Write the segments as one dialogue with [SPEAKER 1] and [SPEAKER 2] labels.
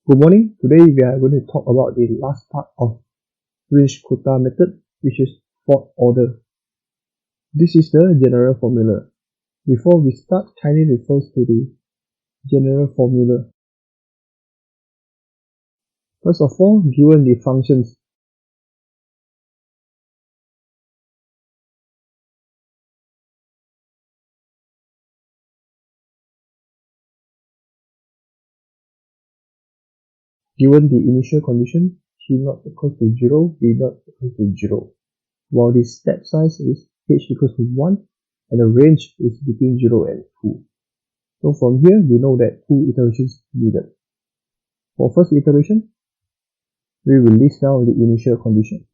[SPEAKER 1] Good morning. Today we are going to talk about the last part of Runge Kutta method, which is fourth order. This is the general formula. Before we start, kindly refer to the general formula. First of all, given the functions, given the initial condition, T0 equals to 0, B0 equals to 0, while the step size is H equals to 1, and the range is between 0 and 2. So from here, we know that 2 iterations needed. For first iteration, we will list down the initial condition.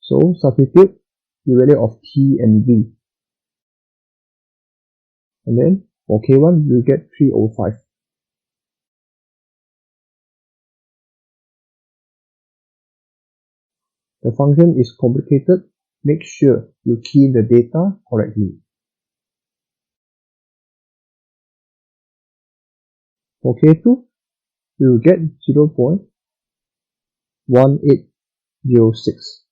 [SPEAKER 1] So substitute the value of T and V. And then for K1, we'll get 305. The function is complicated. Make sure you key in the data correctly. For K2, we will get 0.1806.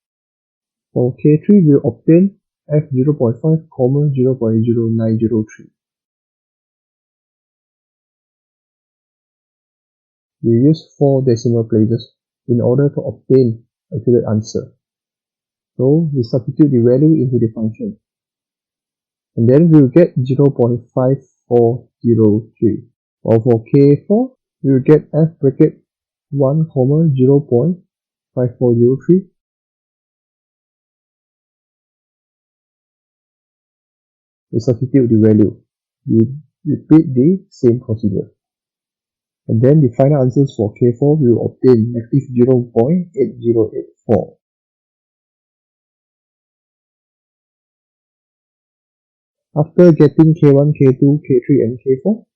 [SPEAKER 1] For K3, we will obtain F0.5, 0.0903. We use 4 decimal places in order to obtain accurate answer. So we substitute the value into the function. And then we will get 0.5403. While for K4, we will get F bracket 1, 0.5403. We substitute the value. We repeat the same procedure. And then the final answers for K4, we will obtain negative 0.8084. After getting K1, K2, K3, and K4,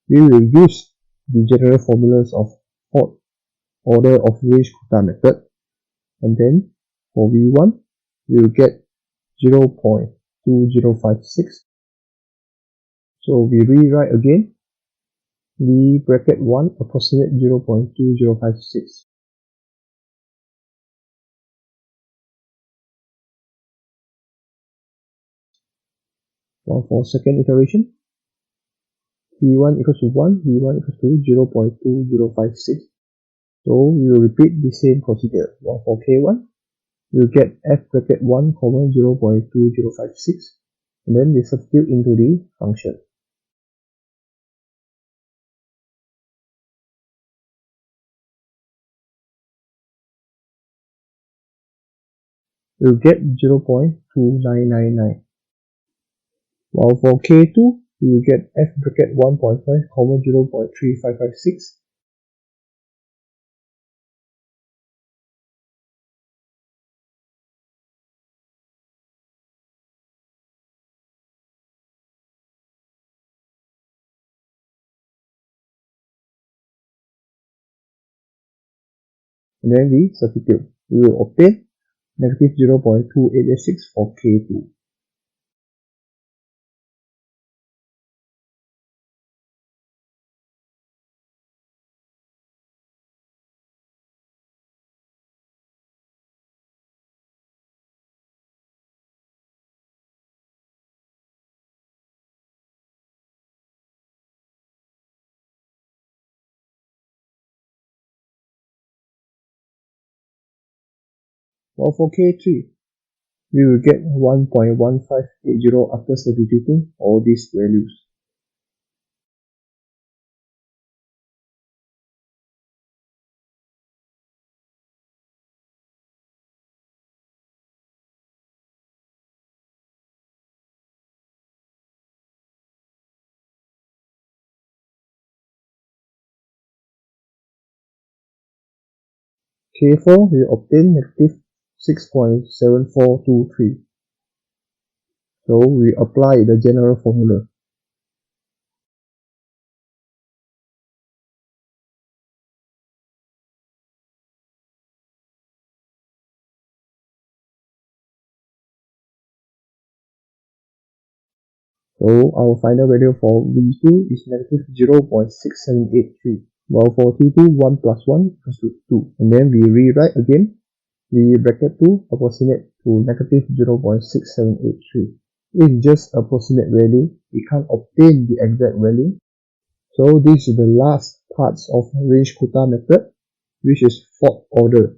[SPEAKER 1] we will use the general formulas of fourth order of Runge Kutta method. And then for V1, we will get 0.2056. So we rewrite again. V bracket 1 approximate 0.2056. While for second iteration, V1 equals to 1, V1 equals to 0.2056. So we will repeat the same procedure. While for K1, we will get F bracket 1, 0.2056, and then we substitute into the function. We will get 0.2999. While for K2, we will get F bracket 1.5, 0.3556. And then we substitute. We will obtain negative 0.2886 for K2. While for K3, we will get 1.1580 after substituting all these values. K4, we obtain negative 6.7423. So we apply the general formula. So our final value for V2 is negative 0.6783, while for T2, 1 plus 1 equals to 2. And then we rewrite again, we bracket 2 approximate to negative 0.6783. It's just approximate value, we can't obtain the exact value. So this is the last parts of Runge Kutta method, which is fourth order.